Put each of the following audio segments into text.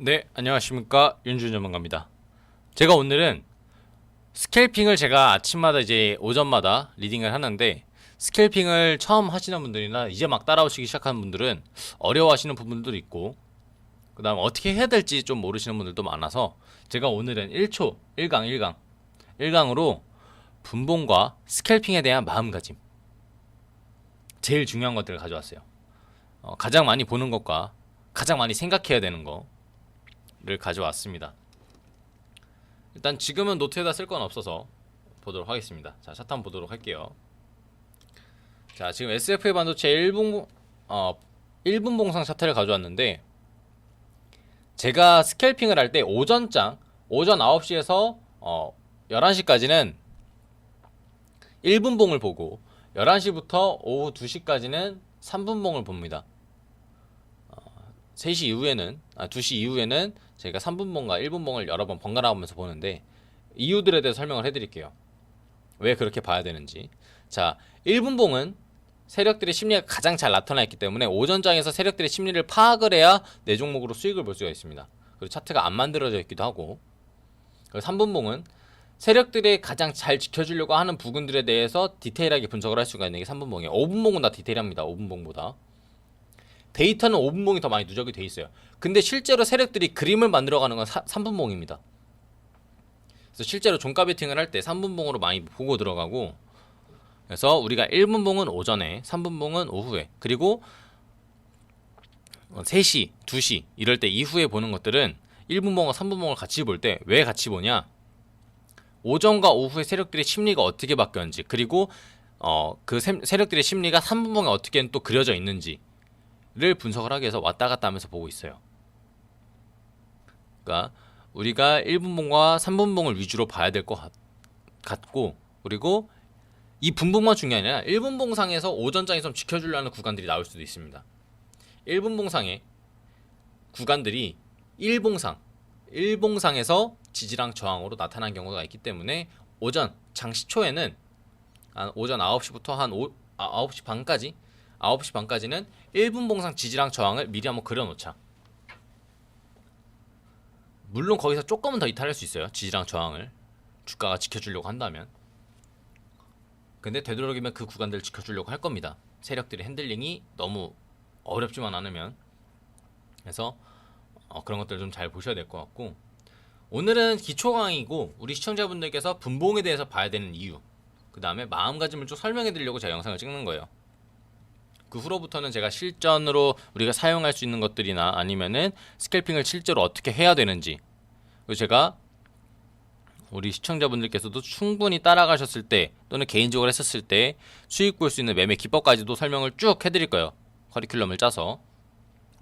네, 안녕하십니까. 윤준 전문가입니다. 제가 오늘은 스캘핑을 제가 아침마다 이제 오전마다 리딩을 하는데 스캘핑을 처음 하시는 분들이나 이제 막 따라오시기 시작하는 분들은 어려워하시는 부분들도 있고 그 다음 어떻게 해야 될지 좀 모르시는 분들도 많아서 제가 오늘은 1초 1강 1강으로 분봉과 스캘핑에 대한 마음가짐 제일 중요한 것들을 가져왔어요. 가장 많이 보는 것과 가장 많이 생각해야 되는 거를 가져왔습니다. 일단 지금은 노트에다 쓸 건 없어서 보도록 하겠습니다. 자, 차트 한번 보도록 할게요. 자, 지금 SFA 반도체 1분 봉상 차트를 가져왔는데 제가 스캘핑을 할 때 오전 9시에서 11시까지는 1분 봉을 보고 11시부터 오후 2시까지는 3분 봉을 봅니다. 3시 이후에는 2시 이후에는 제가 3분 봉과 1분 봉을 여러 번 번갈아 가면서 보는데 이유들에 대해서 설명을 해드릴게요. 왜 그렇게 봐야 되는지. 자, 1분 봉은 세력들의 심리가 가장 잘 나타나 있기 때문에 오전장에서 세력들의 심리를 파악을 해야 내 종목으로 수익을 볼 수가 있습니다. 그리고 차트가 안 만들어져 있기도 하고. 그리고 3분 봉은 세력들이 가장 잘 지켜주려고 하는 부분들에 대해서 디테일하게 분석을 할 수가 있는 게 3분 봉이에요. 5분 봉은 다 디테일합니다. 5분 봉보다. 데이터는 5분 봉이 더 많이 누적이 돼 있어요. 근데 실제로 세력들이 그림을 만들어가는 건 3분 봉입니다. 그래서 실제로 종가 베팅을 할 때 3분 봉으로 많이 보고 들어가고, 그래서 우리가 1분 봉은 오전에, 3분 봉은 오후에, 그리고 3시, 2시 이럴 때 이후에 보는 것들은 1분 봉과 3분 봉을 같이 볼 때 왜 같이 보냐? 오전과 오후의 세력들의 심리가 어떻게 바뀌었는지, 그리고 그 세력들의 심리가 3분 봉에 어떻게 또 그려져 있는지 를 분석을 하기 위해서 왔다 갔다 하면서 보고 있어요. 그러니까 우리가 1분 봉과 3분 봉을 위주로 봐야 될 것 같고, 그리고 이 분봉만 중요한 게 아니라 1분 봉상에서 오전장에서 좀 지켜주려는 구간들이 나올 수도 있습니다. 1분 봉상의 구간들이 1봉상에서 지지랑 저항으로 나타난 경우가 있기 때문에 오전 장시초에는 오전 9시부터 한 9시 반까지 9시 반까지는 1분 봉상 지지랑 저항을 미리 한번 그려놓자. 물론 거기서 조금은 더 이탈할 수 있어요. 지지랑 저항을 주가가 지켜주려고 한다면. 근데 되도록이면 그 구간들을 지켜주려고 할 겁니다. 세력들의 핸들링이 너무 어렵지만 않으면. 그래서 그런 것들 좀 잘 보셔야 될 것 같고, 오늘은 기초 강의이고 우리 시청자분들께서 분봉에 대해서 봐야 되는 이유, 그 다음에 마음가짐을 좀 설명해 드리려고 제가 영상을 찍는 거예요. 그 후로부터는 제가 실전으로 우리가 사용할 수 있는 것들이나 아니면은 스캘핑을 실제로 어떻게 해야 되는지, 그리고 제가 우리 시청자분들께서도 충분히 따라가셨을 때 또는 개인적으로 했었을 때 수익 볼 수 있는 매매 기법까지도 설명을 쭉 해드릴 거예요. 커리큘럼을 짜서.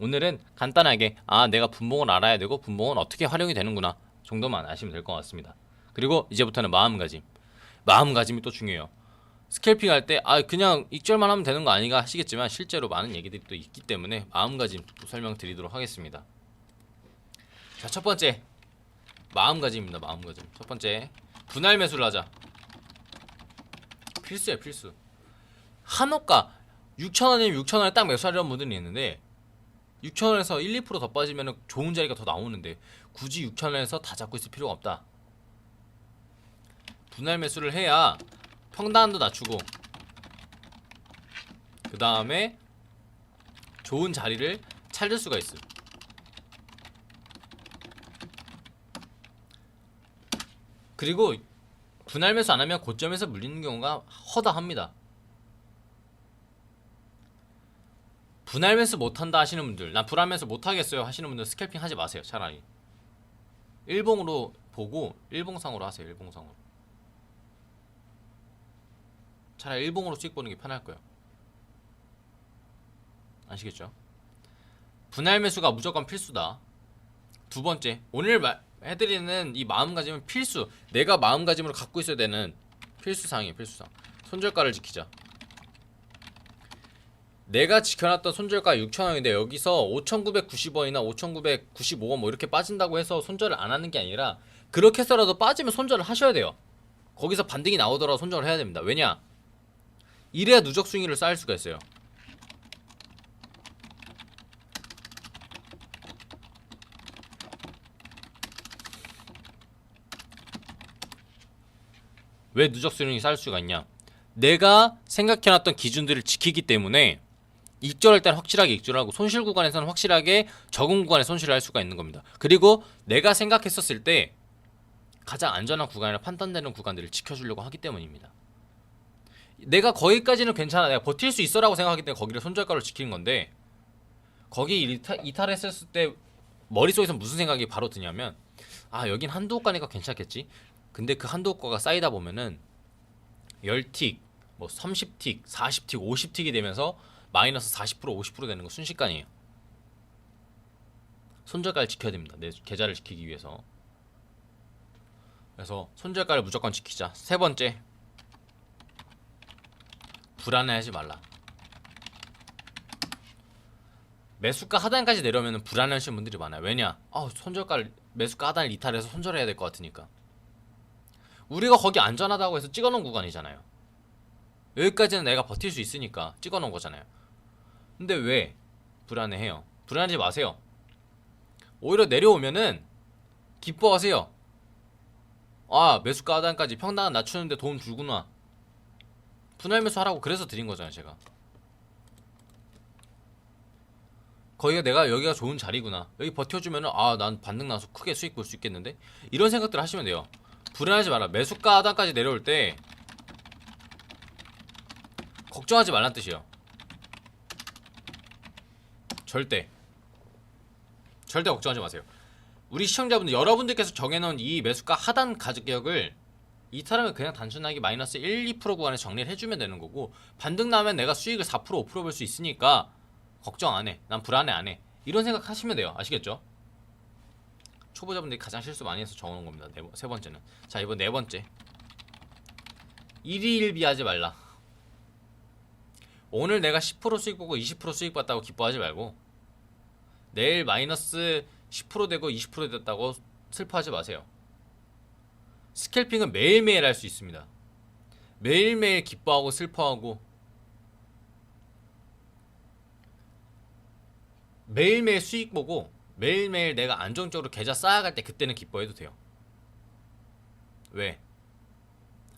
오늘은 간단하게 내가 분봉을 알아야 되고 분봉은 어떻게 활용이 되는구나 정도만 아시면 될 것 같습니다. 그리고 이제부터는 마음가짐이 또 중요해요. 스캘핑 할 때 그냥 익절만 하면 되는 거 아닌가 하시겠지만 실제로 많은 얘기들이 또 있기 때문에 마음가짐 또 설명드리도록 하겠습니다. 자, 첫 번째 마음가짐입니다. 마음가짐. 첫 번째, 분할 매수를 하자. 필수예요, 필수. 한호가 6,000원이면 6,000원에 딱 매수하려는 분들이 있는데 6,000원에서 1, 2%더 빠지면 좋은 자리가 더 나오는데 굳이 6,000원에서 다 잡고 있을 필요가 없다. 분할 매수를 해야 평단도 낮추고 그 다음에 좋은 자리를 찾을 수가 있어요. 그리고 분할 매수 안 하면 고점에서 물리는 경우가 허다합니다. 분할 매수 못한다 하시는 분들, 난 분할 매수 못하겠어요 하시는 분들 스캘핑 하지 마세요. 차라리 일봉으로 보고 일봉상으로 하세요. 일봉상으로. 차라리 일봉으로 수익 보는 게 편할 거예요. 아시겠죠? 분할 매수가 무조건 필수다. 두 번째, 오늘 해드리는 이 마음가짐은 필수. 내가 마음가짐으로 갖고 있어야 되는 필수사항이에요. 필수사항. 손절가를 지키자. 내가 지켜놨던 손절가 6,000원인데 여기서 5,990원이나 5,995원 뭐 이렇게 빠진다고 해서 손절을 안 하는 게 아니라 그렇게 해서라도 빠지면 손절을 하셔야 돼요. 거기서 반등이 나오더라도 손절을 해야 됩니다. 왜냐? 이래야 누적 수익률을 쌓을 수가 있어요. 왜 누적 수익률이 쌓일 수가 있냐? 내가 생각해놨던 기준들을 지키기 때문에 익절할 때는 확실하게 익절하고 손실 구간에서는 확실하게 적은 구간에 손실을 할 수가 있는 겁니다. 그리고 내가 생각했었을 때 가장 안전한 구간이라 판단되는 구간들을 지켜주려고 하기 때문입니다. 내가 거기까지는 괜찮아, 내가 버틸 수 있어라고 생각하기 때문에 거기를 손절가로 지키는 건데, 거기 이탈했을 때 머릿속에서 무슨 생각이 바로 드냐면, 아 여긴 한도 호가니까 괜찮겠지. 근데 그 한도 호가가 쌓이다 보면은 10틱, 뭐 30틱, 40틱, 50틱이 되면서 마이너스 40%, 50% 되는 거 순식간이에요. 손절가를 지켜야 됩니다. 내 계좌를 지키기 위해서. 그래서 손절가를 무조건 지키자. 세 번째, 불안해하지 말라. 매수가 하단까지 내려오면 불안해하시는 분들이 많아요. 왜냐? 손절가를 매수가 하단을 이탈해서 손절해야 될 것 같으니까. 우리가 거기 안전하다고 해서 찍어놓은 구간이잖아요. 여기까지는 내가 버틸 수 있으니까 찍어놓은 거잖아요. 근데 왜 불안해해요? 불안하지 마세요. 오히려 내려오면은 기뻐하세요. 아 매수가 하단까지 평당은 낮추는데 도움 주구나. 분할 매수 하라고 그래서 드린 거잖아요. 제가 거기가 내가 여기가 좋은 자리구나, 여기 버텨주면은 난 반등 나서 크게 수익 볼 수 있겠는데, 이런 생각들 하시면 돼요. 불안하지 마라. 매수가 하단까지 내려올 때 걱정하지 말란 뜻이에요. 절대 걱정하지 마세요. 우리 시청자분들, 여러분들께서 정해놓은 이 매수가 하단 가격을 이탈하면 그냥 단순하게 마이너스 1, 2% 구간에 정리를 해주면 되는 거고, 반등 나면 내가 수익을 4%, 5% 볼 수 있으니까 걱정 안 해, 난 불안해 안 해, 이런 생각 하시면 돼요. 아시겠죠? 초보자분들이 가장 실수 많이 해서 정해놓은 겁니다. 세 번째는. 자, 이번 네 번째, 일희일비하지 말라. 오늘 내가 10% 수익 보고 20% 수익 봤다고 기뻐하지 말고, 내일 마이너스 10% 되고 20% 됐다고 슬퍼하지 마세요. 스캘핑은 매일매일 할 수 있습니다. 매일매일 기뻐하고 슬퍼하고 매일매일 수익 보고 매일매일 내가 안정적으로 계좌 쌓아갈 때 그때는 기뻐해도 돼요. 왜?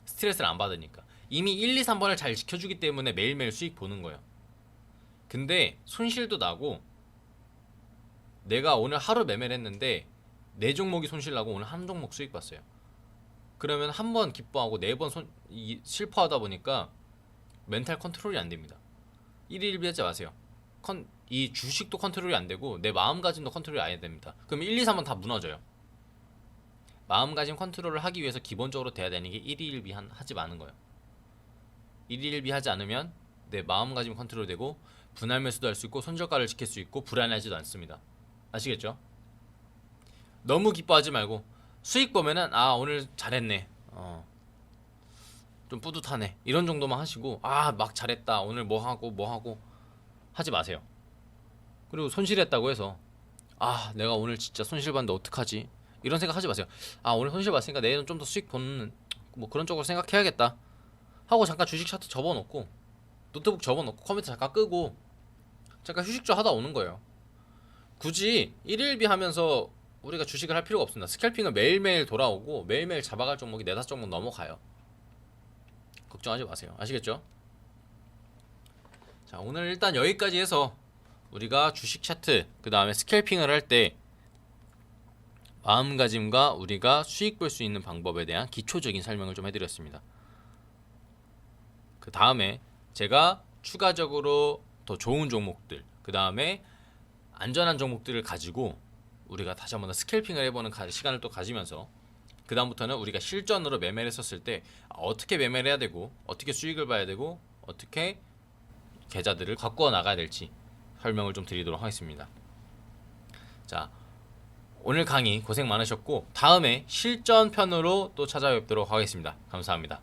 스트레스를 안 받으니까. 이미 1, 2, 3번을 잘 지켜주기 때문에 매일매일 수익 보는 거예요. 근데 손실도 나고, 내가 오늘 하루 매매를 했는데 4종목이 손실 나고 오늘 한 종목 수익 봤어요. 그러면 한 번 기뻐하고 4번 실퍼하다 보니까 멘탈 컨트롤이 안 됩니다. 일희일비하지 마세요. 이 주식도 컨트롤이 안 되고 내 마음가짐도 컨트롤이 안 됩니다. 그럼 1, 2, 3은 다 무너져요. 마음가짐 컨트롤을 하기 위해서 기본적으로 돼야 되는 게 일희일비 하지 마는 거예요. 일희일비 하지 않으면 내 마음가짐 컨트롤 되고 분할 매수도 할 수 있고 손절가를 지킬 수 있고 불안하지도 않습니다. 아시겠죠? 너무 기뻐하지 말고, 수익 보면은 오늘 잘했네, 좀 뿌듯하네, 이런 정도만 하시고, 막 잘했다, 오늘 뭐 하고 하지 마세요. 그리고 손실했다고 해서 내가 오늘 진짜 손실 봤는데 어떡하지, 이런 생각 하지 마세요. 오늘 손실 봤으니까 내일은 좀 더 수익 보는 뭐 그런 쪽으로 생각해야겠다 하고 잠깐 주식 차트 접어놓고, 노트북 접어놓고 컴퓨터 잠깐 끄고 잠깐 휴식 좀 하다 오는 거예요. 굳이 일일비 하면서 우리가 주식을 할 필요가 없습니다. 스캘핑은 매일매일 돌아오고 매일매일 잡아갈 종목이 4, 5종목 넘어가요. 걱정하지 마세요. 아시겠죠? 자, 오늘 일단 여기까지 해서 우리가 주식 차트, 그 다음에 스캘핑을 할 때 마음가짐과 우리가 수익 볼 수 있는 방법에 대한 기초적인 설명을 좀 해드렸습니다. 그 다음에 제가 추가적으로 더 좋은 종목들, 그 다음에 안전한 종목들을 가지고 우리가 다시 한번 더 스캘핑을 해보는 시간을 또 가지면서, 그 다음부터는 우리가 실전으로 매매를 했었을 때 어떻게 매매를 해야 되고 어떻게 수익을 봐야 되고 어떻게 계좌들을 바꾸어 나가야 될지 설명을 좀 드리도록 하겠습니다. 자, 오늘 강의 고생 많으셨고 다음에 실전 편으로 또 찾아뵙도록 하겠습니다. 감사합니다.